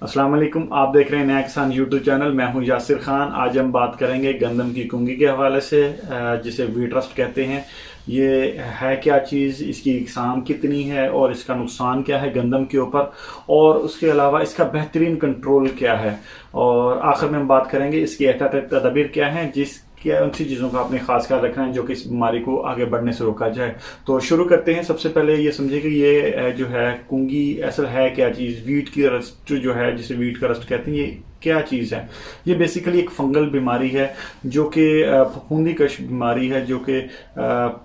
अस्सलाम वालेकुम। आप देख रहे हैं नया किसान यूट्यूब चैनल। मैं हूं यासिर खान। आज हम बात करेंगे गंदम की कुंगी के हवाले से, जिसे वीट रस्ट कहते हैं। ये है क्या चीज़, इसकी इकसाम कितनी है और इसका नुकसान क्या है गंदम के ऊपर, और उसके अलावा इसका बेहतरीन कंट्रोल क्या है, और आखिर में हम बात करेंगे इसकी एहतियाती तदबीर क्या है, क्या उन सी चीज़ों का आपने खास ख्याल रखना है जो कि इस बीमारी को आगे बढ़ने से रोका जाए। तो शुरू करते हैं। सबसे पहले ये समझिए कि ये जो है कुंगी असल है क्या चीज़। वीट की रस्ट जो है, जिसे वीट का रस्ट कहते हैं, ये क्या चीज़ है। ये बेसिकली एक फंगल बीमारी है जो कि फफूंदी कश बीमारी है, जो कि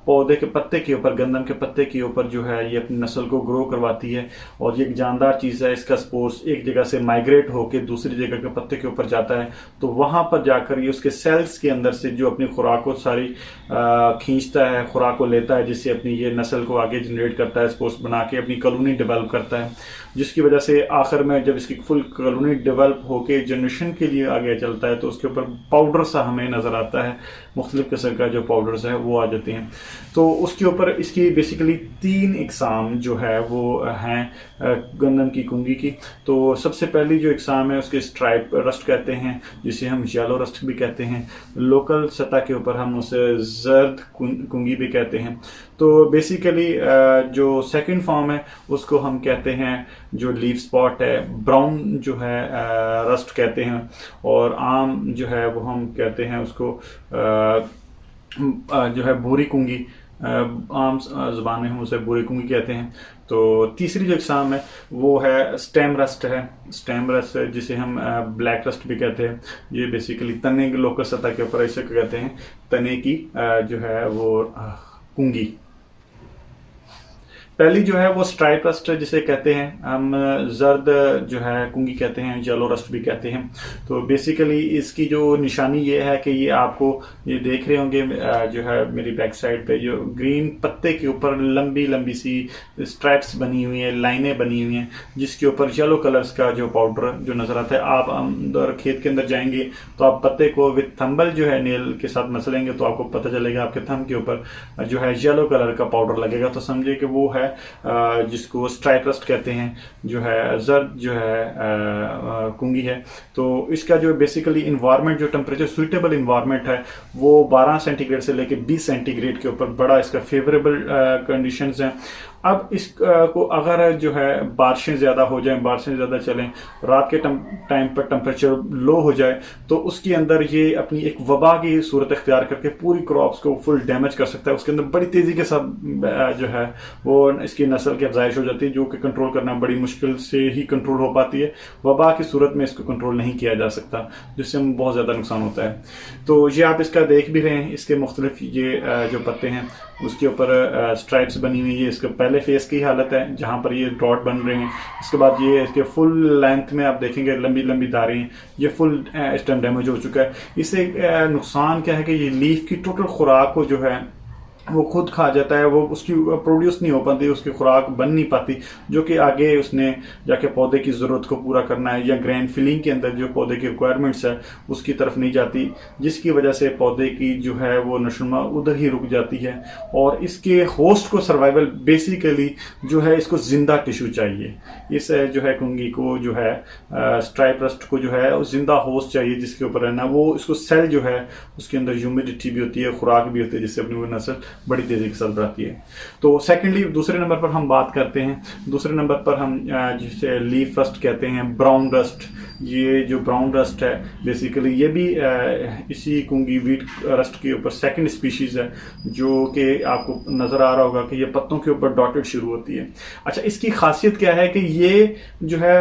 पौधे के पत्ते के ऊपर, गंदम के पत्ते के ऊपर जो है ये अपनी नस्ल को ग्रो करवाती है। और ये एक जानदार चीज़ है। इसका स्पोर्स एक जगह से माइग्रेट होकर दूसरी जगह के पत्ते के ऊपर जाता है, तो वहाँ पर जाकर ये उसके सेल्स के अंदर से जो अपनी खुराक को सारी खींचता है, खुराक को लेता है, जिससे अपनी ये नस्ल को आगे जनरेट करता है, स्पोर्स बना के अपनी कॉलोनी डेवलप करता है, जिसकी वजह से आखिर में जब इसकी फुल कॉलोनी डेवलप होकर जनरेशन के लिए आगे चलता है तो उसके ऊपर पाउडर सा हमें नजर आता है। मुख्तलिफ किस्म का जो पाउडर्स है वो आ जाते हैं। तो उसके ऊपर इसकी बेसिकली 3 इकसाम जो है वो हैं गंदम की कुंगी की। तो सबसे पहली जो इकसाम है उसके स्ट्राइप रस्ट कहते हैं, जिसे हम येलो रस्ट भी कहते हैं। लोकल सतह के ऊपर हम उसे जर्द कुंगी भी कहते हैं। तो बेसिकली जो सेकंड फॉर्म है उसको हम कहते हैं, जो लीफ स्पॉट है, ब्राउन जो है रस्ट कहते हैं। और आम जो है वो हम कहते हैं उसको जो है भूरी कुंगी, आम ज़बान में हम उसे भूरी कुंगी कहते हैं। तो तीसरी जो इकसाम है वो है स्टेम रस्ट है। स्टेम रस्ट जिसे हम ब्लैक रस्ट भी कहते हैं। ये बेसिकली तने की लोकल सतह के ऊपर इसे कहते हैं, तने की जो है वो कुंगी। पहली जो है वो स्ट्राइप रस्ट जिसे कहते हैं हम, जर्द जो है कुंगी कहते हैं, येलो रस्ट भी कहते हैं। तो बेसिकली इसकी जो निशानी ये है कि ये आपको, ये देख रहे होंगे जो है मेरी बैक साइड पे जो ग्रीन पत्ते के ऊपर लंबी लंबी सी स्ट्राइप्स बनी हुई हैं, लाइनें बनी हुई हैं, जिसके ऊपर येलो कलर्स का जो पाउडर जो नजर आता है। आप अंदर खेत के अंदर जाएंगे तो आप पत्ते को विथ थंबल जो है नेल के साथ मसलेंगे तो आपको पता चलेगा आपके थंब के ऊपर जो है येलो कलर का पाउडर लगेगा। तो समझिए कि वो है जिसको स्ट्राइप रस्ट कहते हैं, जो है जर्द जो है कुंगी है। तो इसका जो बेसिकली इन्वायरमेंट, जो टेम्परेचर सुइटेबल इन्वायरमेंट है वो 12 सेंटीग्रेड से लेके 20 सेंटीग्रेड के ऊपर बड़ा इसका फेवरेबल कंडीशंस हैं। अब इसको अगर जो है बारिशें ज़्यादा हो जाएं, बारिशें ज़्यादा चलें, रात के टाइम पर टेम्परेचर लो हो जाए, तो उसके अंदर ये अपनी एक वबा की सूरत इख्तियार करके पूरी क्रॉप्स को फुल डैमेज कर सकता है। उसके अंदर बड़ी तेज़ी के साथ जो है वो इसकी नस्ल की अफजाइश हो जाती है, जो कि कंट्रोल करना बड़ी मुश्किल से ही कंट्रोल हो पाती है। वबा की सूरत में इसको कंट्रोल नहीं किया जा सकता, जिससे बहुत ज़्यादा नुकसान होता है। तो ये आप इसका देख भी रहे हैं, इसके मुख्तलिफ ये जो पत्ते हैं उसके ऊपर स्ट्राइप्स बनी हुई है। इसके पहले फेस की हालत है जहाँ पर ये डॉट बन रहे हैं। इसके बाद ये इसके फुल लेंथ में आप देखेंगे लंबी लंबी धारें हैं, ये फुल इस टाइम डैमेज हो चुका है। इससे नुकसान क्या है कि ये लीफ की टोटल खुराक को जो है वो खुद खा जाता है, वो उसकी प्रोड्यूस नहीं हो पाती, उसकी खुराक बन नहीं पाती, जो कि आगे उसने जाके पौधे की ज़रूरत को पूरा करना है या ग्रैंड फिलिंग के अंदर जो पौधे की रिक्वायरमेंट्स है उसकी तरफ नहीं जाती, जिसकी वजह से पौधे की जो है वो नशोनुमा उधर ही रुक जाती है। और इसके होस्ट को सर्वाइवल बेसिकली जो है इसको जिंदा टिश्यू चाहिए। इस जो है कुंगी को जो है स्ट्राइप रस्ट को जो है जिंदा होस्ट चाहिए जिसके ऊपर रहना। वो इसको सेल जो है उसके अंदर ह्यूमिडिटी भी होती है, खुराक भी होती है, जिससे अपनी वो नस्ल बड़ी तेजी के साथ बढ़ती है। तो सेकेंडली दूसरे नंबर पर हम बात करते हैं, दूसरे नंबर पर हम जिसे लीफ रस्ट कहते हैं, ब्राउन रस्ट। ये जो ब्राउन रस्ट है बेसिकली ये भी इसी कुंगी वीट रस्ट के ऊपर सेकंड स्पीशीज है, जो कि आपको नजर आ रहा होगा कि ये पत्तों के ऊपर डॉटेड शुरू होती है। अच्छा, इसकी खासियत क्या है कि ये जो है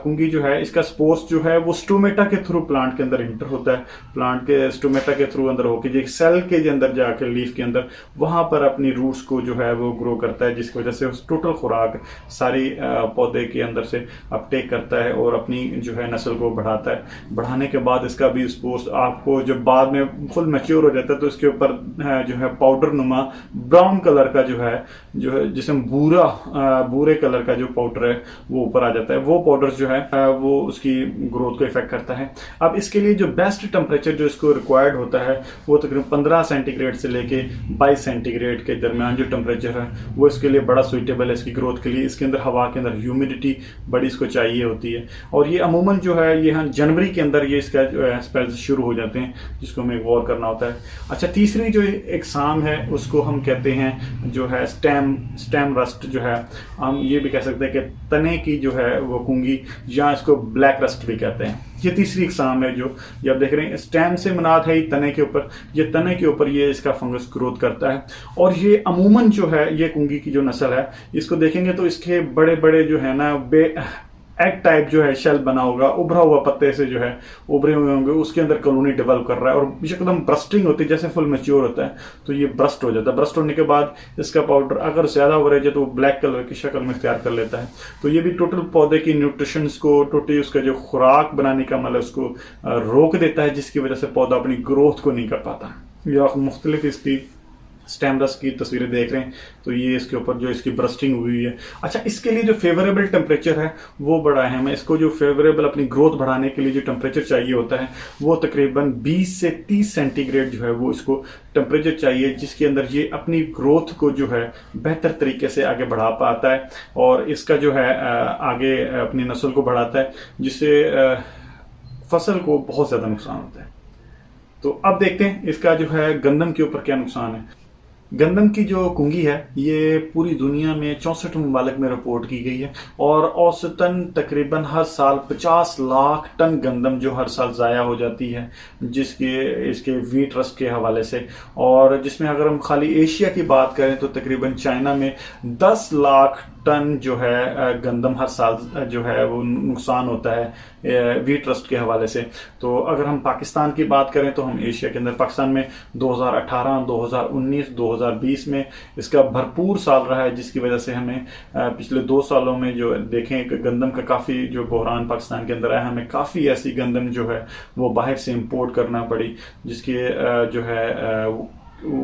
कुंगी जो है इसका स्पोर्स जो है वो स्टोमेटा के थ्रू प्लांट के अंदर इंटर होता है, प्लांट के स्टोमेटा के थ्रू अंदर होकर जो सेल के अंदर जाकर लीफ के अंदर वहां पर अपनी रूट्स को जो है वो ग्रो करता है, जिसकी वजह से टोटल खुराक सारी पौधे के अंदर से अपटेक करता है और अपनी जो है नस्ल को बढ़ाता है। बढ़ाने के बाद इसका भी स्पोर्स आपको जब बाद में फुल मैच्योर हो जाता है तो इसके ऊपर जो है पाउडर नुमा ब्राउन कलर का जो है जिसमें भूरे कलर का जो पाउडर है वो ऊपर आ जाता है। वो पाउडर जो है वो उसकी ग्रोथ को इफेक्ट करता है। अब इसके लिए जो बेस्ट टेम्परेचर जो इसको रिक्वायर्ड होता है वो तकरीबन 15 सेंटीग्रेड से लेके 22 सेंटीग्रेड के दरमियान जो टेम्परेचर है वो इसके लिए बड़ा सुइटेबल है इसकी ग्रोथ के लिए। इसके अंदर हवा के अंदर ह्यूमिडिटी बड़ी इसको चाहिए होती है और ये अमूमन जो है ये जनवरी के अंदर ये इसका जो है स्पेल्स शुरू हो जाते हैं जिसको हमें गौर करना होता है। अच्छा, तीसरी जो एग्जाम है उसको हम कहते हैं जो है स्टेम रस्ट जो है, हम ये भी कह सकते हैं कि तने की जो है वो कुंगी या इसको ब्लैक रस्ट भी कहते हैं। ये तीसरी एग्जाम है जो ये आप देख रहे हैं। स्टेम से मुराद है तने के ऊपर, ये तने के ऊपर ये इसका फंगस ग्रोथ करता है और ये अमूमन जो है ये कुंगी की जो नस्ल है इसको देखेंगे तो इसके बड़े बड़े जो है ना एग टाइप जो है शेल बना होगा, उभरा हुआ पत्ते से जो है उभरे हुए होंगे, उसके अंदर कॉलोनी डेवलप कर रहा है और एकदम ब्रस्टिंग होती है, जैसे फुल मैच्योर होता है तो ये ब्रस्ट हो जाता है। ब्रस्ट होने के बाद इसका पाउडर अगर ज्यादा ओवरेज है तो वो ब्लैक कलर की शक्ल में इख्तियार कर लेता है। तो ये भी टोटल पौधे की न्यूट्रिशंस को, टोटली उसका जो खुराक बनाने का अमल है उसको रोक देता है, जिसकी वजह से पौधा अपनी ग्रोथ को नहीं कर पाता। ये आप मुख्तलिफ इसकी स्टेम रस्ट की तस्वीरें देख रहे हैं तो ये इसके ऊपर जो इसकी ब्रस्टिंग हुई है। अच्छा, इसके लिए जो फेवरेबल टेम्परेचर है वो बड़ा अहम है। इसको जो फेवरेबल अपनी ग्रोथ बढ़ाने के लिए जो टेम्परेचर चाहिए होता है वो तकरीबन 20 से 30 सेंटीग्रेड जो है वो इसको टेम्परेचर चाहिए, जिसके अंदर ये अपनी ग्रोथ को जो है बेहतर तरीके से आगे बढ़ा पाता है और इसका जो है आगे अपनी नस्ल को बढ़ाता है, जिससे फसल को बहुत ज़्यादा नुकसान होता है। तो अब देखते हैं इसका जो है गंदम के ऊपर क्या नुकसान है। गंदम की जो कुंगी है ये पूरी दुनिया में 64 ममालिक में रिपोर्ट की गई है और औसतन तकरीबन हर साल 50 लाख टन गंदम जो हर साल ज़ाया हो जाती है इसके वीट रस्ट के हवाले से। और जिसमें अगर हम खाली एशिया की बात करें तो तकरीबन चाइना में 10 लाख टन जो है गंदम हर साल जो है वो नुकसान होता है वीट रस्ट के हवाले से। तो अगर हम पाकिस्तान की बात करें तो हम एशिया के अंदर पाकिस्तान में 2018, 2019, 2020 में इसका भरपूर साल रहा है, जिसकी वजह से हमें पिछले 2 सालों में जो देखें गंदम का काफ़ी जो बहरान पाकिस्तान के अंदर आया, हमें काफ़ी ऐसी गंदम जो है वो बाहर से इंपोर्ट करना पड़ी, जिसके जो है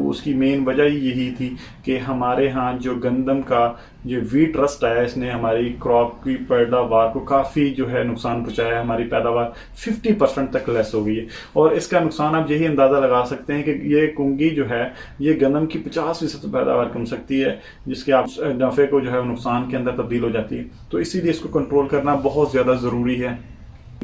उसकी मेन वजह ही यही थी कि हमारे यहाँ जो गंदम का जो वीट रस्ट आया इसने हमारी क्रॉप की पैदावार को काफ़ी जो है नुकसान पहुँचाया। हमारी पैदावार 50% तक लेस हो गई है और इसका नुकसान आप यही अंदाज़ा लगा सकते हैं कि ये कुंगी जो है ये गंदम की 50% पैदावार कम सकती है, जिसके आप नफ़े को जो है नुकसान के अंदर तब्दील हो जाती है। तो इसीलिए इसको कंट्रोल करना बहुत ज़्यादा ज़रूरी है।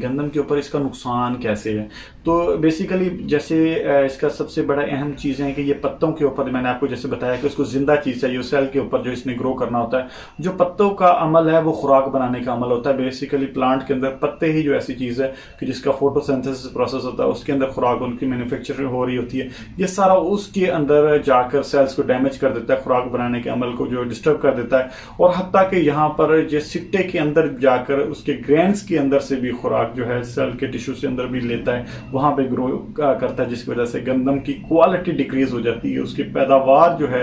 गंदम के ऊपर इसका नुकसान कैसे है, तो बेसिकली जैसे इसका सबसे बड़ा अहम चीज़ है कि ये पत्तों के ऊपर, मैंने आपको जैसे बताया कि उसको जिंदा चीज़ चाहिए, सेल के ऊपर जो इसने ग्रो करना होता है। जो पत्तों का अमल है वो खुराक बनाने का अमल होता है। बेसिकली प्लांट के अंदर पत्ते ही जो ऐसी चीज़ है कि जिसका फोटोसिंथेसिस प्रोसेस होता है, उसके अंदर खुराक उनकी मैन्युफैक्चरिंग हो रही होती है। ये सारा उसके अंदर जाकर सेल्स को डैमेज कर देता है, खुराक बनाने के अमल को जो डिस्टर्ब कर देता है। और हत्ता कि यहाँ पर जो सिट्टे के अंदर जाकर उसके ग्रेन्स के अंदर से भी खुराक जो है सेल के टिश्यू से अंदर भी लेता है, वहां पे ग्रो करता है, जिसकी वजह से गंदम की क्वालिटी डिक्रीज हो जाती है, उसकी पैदावार जो है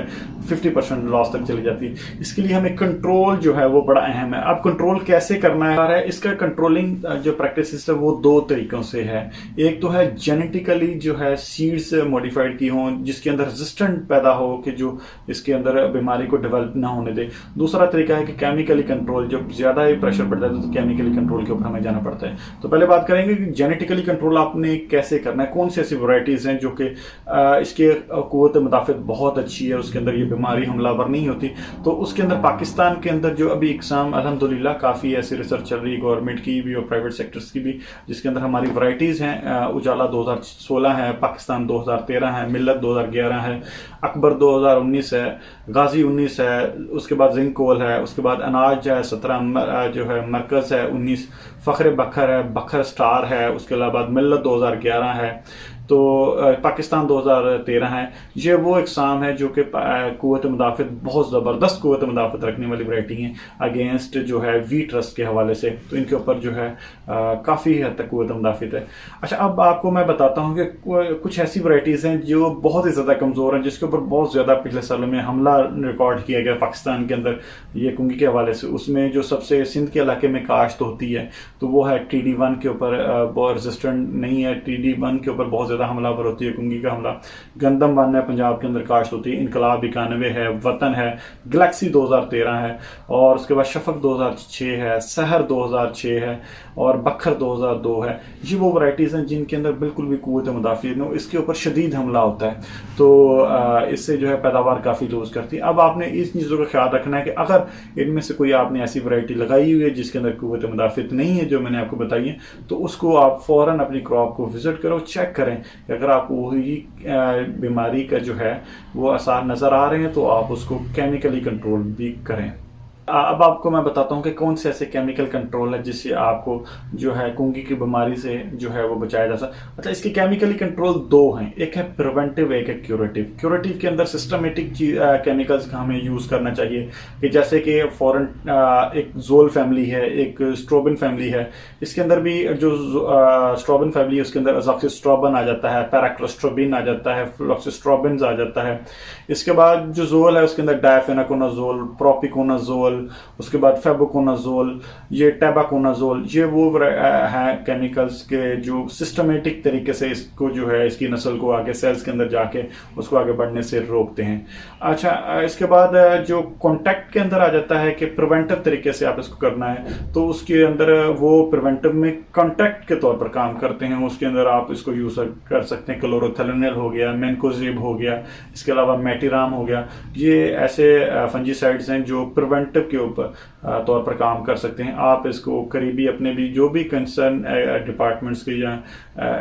50% लॉस तक चली जाती है। इसके लिए हमें कंट्रोल जो है वो बड़ा अहम है। अब कंट्रोल कैसे करना है, इसका कंट्रोलिंग जो प्रैक्टिस है वो 2 तरीकों से है। एक तो है जेनेटिकली जो है सीड्स मॉडिफाइड की हों जिसके अंदर रेजिस्टेंट पैदा हो कि जो इसके अंदर बीमारी को डेवलप ना होने दे। दूसरा तरीका है कि केमिकली कंट्रोल, जब ज्यादा ही प्रेशर बढ़ता है तो केमिकली कंट्रोल के ऊपर हमें जाना पड़ता है। तो पहले बात करेंगे कि जेनेटिकली कंट्रोल आपने कैसे करना है, कौन सी ऐसी वैरायटीज हैं जो कि इसके कुव्वत मुदाफ़त बहुत अच्छी है, उसके अंदर ये बीमारी हमलावर नहीं होती। तो उसके अंदर पाकिस्तान के अंदर जो अभी इकसाम अल्हम्दुलिल्लाह काफ़ी ऐसी रिसर्च चल रही है, गवर्नमेंट की भी और प्राइवेट सेक्टर्स की भी, जिसके अंदर हमारी वैरायटीज़ हैं। उजाला 2016 है, पाकिस्तान 2013 है, मिल्लत 2011 है, अकबर 2019 है, गाजी 19 है, उसके बाद जिंकोल है, उसके बाद अनाज है 17 जो है, मरकज़ है 19, फ़ख्र बखर है, बखर स्टार है, उसके अलावा मिल्लत 2011 है। तो पाकिस्तान 2013 है, ये वो इकसाम है जो कि कुव्वत मुदाफ़त, बहुत ज़बरदस्त कुव्वत मुदाफ़त रखने वाली वैरायटी हैं अगेंस्ट जो है वीट रस्ट के हवाले से। तो इनके ऊपर जो है काफ़ी हद तक कुव्वत मुदाफ़त है। अच्छा, अब आपको मैं बताता हूँ कि कुछ ऐसी वैरायटीज़ हैं जो बहुत ही ज़्यादा कमज़ोर हैं, जिसके ऊपर बहुत ज़्यादा पिछले सालों में हमला रिकॉर्ड किया गया पाकिस्तान के अंदर ये कुंगी के हवाले से। उसमें जो सबसे सिंध के इलाके में काश्त होती है तो वो है TD1 के ऊपर बहुत रेजिस्टेंट नहीं है, TD1 के ऊपर बहुत ज़्यादा हमलावर होती है कुंगी का हमला। गंदम 1 है पंजाब के अंदर काश्त होती है, इनकलाब 91 है, वतन है, गैलेक्सी 2013 है, और उसके बाद शफक 2006 है, सहर 2006 है, और बखर 2002 है। ये वो वैरायटीज़ हैं जिनके अंदर बिल्कुल भी कुव्वत मुदाफ़ित नहीं, इसके ऊपर शदीद हमला होता है, तो इससे जो है पैदावार काफ़ी लूज करती है। अब आपने इस चीज़ों का ख्याल रखना है कि अगर इनमें से कोई आपने ऐसी वैरायटी लगाई हुई है जिसके अंदर कुव्वत मुदाफ़ित नहीं है जो मैंने आपको बताई है, तो उसको आप फ़ौरन अपनी क्रॉप को विजिट करो, चेक करें कि अगर आपको वही बीमारी का जो है वो आसार नज़र आ रहे हैं तो आप उसको केमिकली कंट्रोल भी करें। अब आपको मैं बताता हूँ कि कौन से ऐसे केमिकल कंट्रोल है जिससे आपको जो है कुंगी की बीमारी से जो है वो बचाया जा सकता। मतलब इसके केमिकली कंट्रोल दो हैं, एक है प्रिवेंटिव, एक है क्यूरेटिव। क्यूरेटिव के अंदर सिस्टमेटिक केमिकल्स का हमें यूज़ करना चाहिए कि जैसे कि फॉरन एक जोल फैमिली है, एक स्ट्रोबिन फैमिली है, इसके अंदर भी जो स्ट्रोबिन फैमिली है उसके अंदर अज़ॉक्सिस्ट्रोबिन आ जाता है, पैराक्लोस्ट्रोबिन आ जाता है, फ्लोक्सिस्ट्रोबिन आ जाता है। इसके बाद जो जोल है उसके अंदर डायफेनाकोनाजोल, प्रोपिकोनाजोल, उसके बाद फेबुकोनाजोल, ये टैबाकोनाजोल, ये वो है केमिकल्स के जो सिस्टमेटिक तरीके से इसको जो है इसकी नस्ल को आगे सेल्स के अंदर जाके उसको आगे बढ़ने से रोकते हैं। अच्छा, इसके बाद जो कॉन्टैक्ट के अंदर आ जाता है कि प्रिवेंटिव तरीके से आप इसको करना है, तो उसके अंदर वो प्रिवेंटिव में कॉन्टैक्ट के तौर पर काम करते हैं। उसके अंदर आप इसको यूज कर सकते हैं, क्लोरोथेलोनिल हो गया, मैनकोजिब हो गया, इसके अलावा मेटिराम हो गया। ये ऐसे फंजीसाइड्स हैं जो प्रिवेंटिव के ऊपर तौर पर काम कर सकते हैं। आप इसको करीबी अपने भी जो भी कंसर्न डिपार्टमेंट्स के या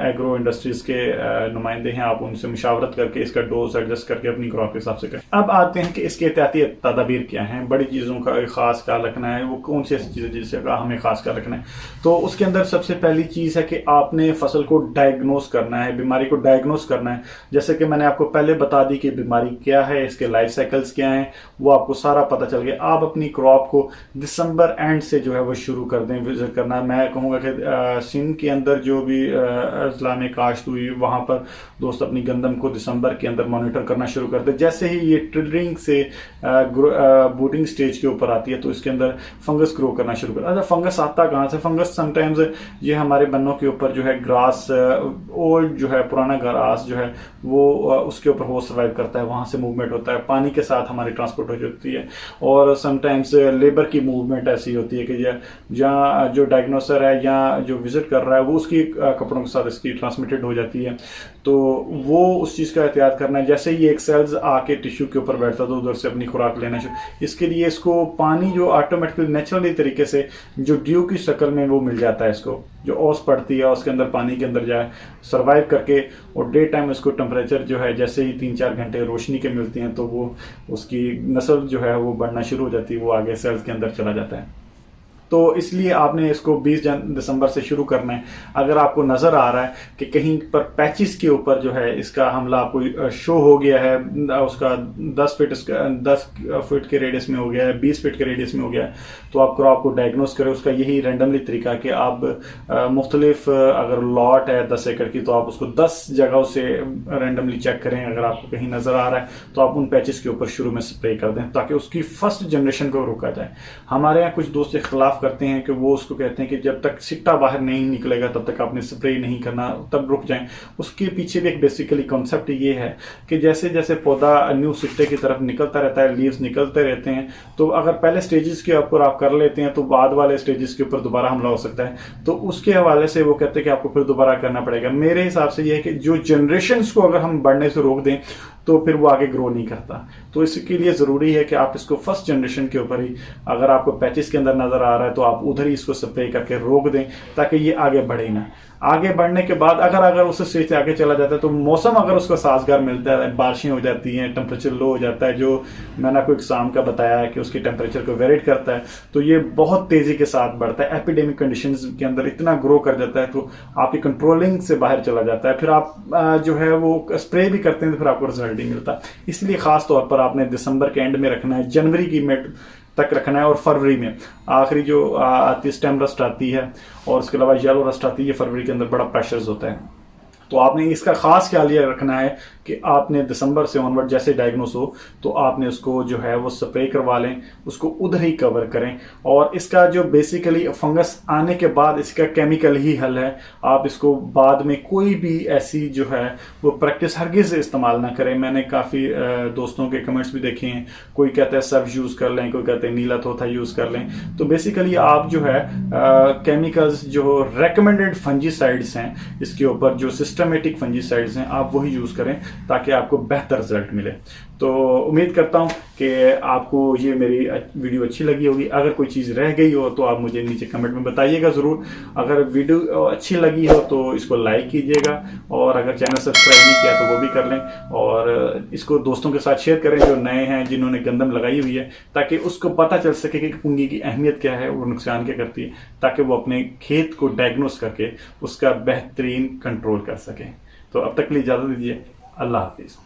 एग्रो इंडस्ट्रीज के नुमाइंदे हैं, आप उनसे मुशावरत करके इसका डोज एडजस्ट करके अपनी क्रॉप के हिसाब से करें। अब आते हैं कि इसके एहतियाती तदाबीर क्या हैं, बड़ी चीज़ों का खास ख्याल रखना है, वो कौन सी ऐसी चीज़ें जिसका हमें खास ख्याल रखना है। तो उसके अंदर सबसे पहली चीज़ है कि आपने फसल को डायग्नोस करना है, बीमारी को डायग्नोस करना है। जैसे कि मैंने आपको पहले बता दी कि बीमारी क्या है, इसके लाइफ साइकिल्स क्या हैं, वो आपको सारा पता चल गया। आप अपनी क्रॉप को दिसंबर एंड से जो है वो शुरू कर दें विजिट करना। मैं कहूँगा कि सिंध के अंदर जो भी अजला में काश्त हुई वहाँ पर दोस्त अपनी गंदम को दिसंबर के अंदर मॉनिटर करना शुरू कर दे। जैसे ही ये ट्रिलिंग से बूटिंग स्टेज के ऊपर आती है तो इसके अंदर फंगस ग्रो करना शुरू कर। अच्छा, फंगस आता कहाँ से? फंगस समटाइम्स ये हमारे बन्नों के ऊपर जो है ग्रास, ओल्ड जो है पुराना ग्रास जो है वो उसके ऊपर वो सर्वाइव करता है, वहाँ से मूवमेंट होता है, पानी के साथ हमारी ट्रांसपोर्ट हो जाती है। और समटाइम्स लेबर की मूवमेंट ऐसी होती है कि जहाँ जो डायग्नोसर है या जो विजिट कर रहा है वो उसकी कपड़ों के साथ इसकी ट्रांसमिटेड हो जाती है, तो वो उस चीज़ का एहतियात करना है। जैसे ही एक सेल्स आके टिश्यू के ऊपर बैठता तो उधर से अपनी खुराक लेना शुरू। इसके लिए इसको पानी जो ऑटोमेटिकली नेचुरली तरीके से जो ड्यू की शक्ल में वो मिल जाता है, इसको जो ओस पड़ती है उसके अंदर पानी के अंदर जाए सर्वाइव करके, और डे टाइम उसको टेम्परेचर जो है जैसे ही 3-4 घंटे रोशनी के मिलती हैं तो वो उसकी नस्ल जो है वो बढ़ना शुरू हो जाती है, वो आगे सेल्स के अंदर चला जाता है। तो इसलिए आपने इसको 20 दिसंबर से शुरू करना है। अगर आपको नज़र आ रहा है कि कहीं पर पैचिस के ऊपर जो है इसका हमला आपको शो हो गया है, उसका 10 फीट के रेडियस में हो गया है, 20 फीट के रेडियस में हो गया है, तो आप क्रॉप को डायग्नोस करें। उसका यही रैंडमली तरीका कि आप मुख्तलिफ अगर लॉट है 10 एकड़ की तो आप उसको 10 जगहों से रैंडमली चेक करें। अगर आपको कहीं नज़र आ रहा है तो आप उन पैचिस के ऊपर शुरू में स्प्रे कर दें ताकि उसकी फर्स्ट जनरेशन को रोका जाए। हमारे यहाँ कुछ दोस्त खिलाफ करते हैं कि वो उसको कहते हैं कि जब तक सिट्टा बाहर नहीं निकलेगा तब तक आपने स्प्रे नहीं करना, तब रुक जाएं। उसके पीछे भी एक बेसिकली कॉन्सेप्ट ये है कि जैसे जैसे पौधा न्यू सिट्टे की तरफ निकलता रहता है, लीव्स निकलते रहते हैं, तो अगर पहले स्टेजेस के ऊपर आप कर लेते हैं तो बाद वाले स्टेजेस के ऊपर दोबारा हमला हो सकता है। तो उसके हवाले से वो कहते हैं कि आपको फिर दोबारा करना पड़ेगा। मेरे हिसाब से ये है कि जो जनरेशन्स को अगर हम बढ़ने से रोक दें तो फिर वो आगे ग्रो नहीं करता। तो इसके लिए ज़रूरी है कि आप इसको फर्स्ट जनरेशन के ऊपर ही, अगर आपको पैचेस के अंदर नज़र आ रहा है तो आप उधर ही इसको स्प्रे करके रोक दें ताकि ये आगे बढ़े ना। आगे बढ़ने के बाद अगर उस स्टेज से आगे चला जाता है तो मौसम अगर उसको साजगार मिलता है, बारिशें हो जाती हैं, टेम्परेचर लो हो जाता है, जो मैंने आपको एग्जाम का बताया है कि उसकी टेम्परेचर को वेरिएट करता है, तो ये बहुत तेज़ी के साथ बढ़ता है, एपिडेमिक कंडीशंस के अंदर इतना ग्रो कर जाता है तो आपकी कंट्रोलिंग से बाहर चला जाता है। फिर आप जो है वो स्प्रे भी करते हैं तो फिर आपको रिजल्ट नहीं मिलता। इसलिए खास तौर पर आपने दिसंबर के एंड में रखना है, जनवरी की मिड तक रखना है, और फरवरी में आखिरी जो आती है स्टेम रस्ट आती है और उसके अलावा येलो रस्ट आती है, फरवरी के अंदर बड़ा प्रेशर्स होता है। तो आपने इसका खास ख्याल ये रखना है कि आपने दिसंबर से ऑनवर्ड जैसे डायग्नोस हो तो आपने उसको जो है वो स्प्रे करवा लें, उसको उधर ही कवर करें। और इसका जो बेसिकली फंगस आने के बाद इसका केमिकल ही हल है। आप इसको बाद में कोई भी ऐसी जो है वो प्रैक्टिस हरगिज़ इस्तेमाल ना करें। मैंने काफ़ी दोस्तों के कमेंट्स भी देखे हैं, कोई कहता है सर्फ यूज़ कर लें, कोई कहते हैं नीला तोता यूज़ कर लें। तो बेसिकली आप जो है केमिकल्स जो रेकमेंडेड फंजीसाइड्स हैं इसके ऊपर, जो सिस्टमेटिक फंजीसाइड्स हैं, आप वही यूज़ करें ताकि आपको बेहतर रिजल्ट मिले। तो उम्मीद करता हूं कि आपको ये मेरी वीडियो अच्छी लगी होगी। अगर कोई चीज़ रह गई हो तो आप मुझे नीचे कमेंट में बताइएगा ज़रूर। अगर वीडियो अच्छी लगी हो तो इसको लाइक कीजिएगा, और अगर चैनल सब्सक्राइब नहीं किया तो वो भी कर लें, और इसको दोस्तों के साथ शेयर करें जो नए हैं, जिन्होंने गंदम लगाई हुई है, ताकि उसको पता चल सके कि पुंगी की अहमियत क्या है, वो नुकसान क्या करती है, ताकि वो अपने खेत को डायग्नोस करके उसका बेहतरीन कंट्रोल कर सकें। तो अब तक के लिए इजाज़त दीजिए। अल्लाह हाफिज़।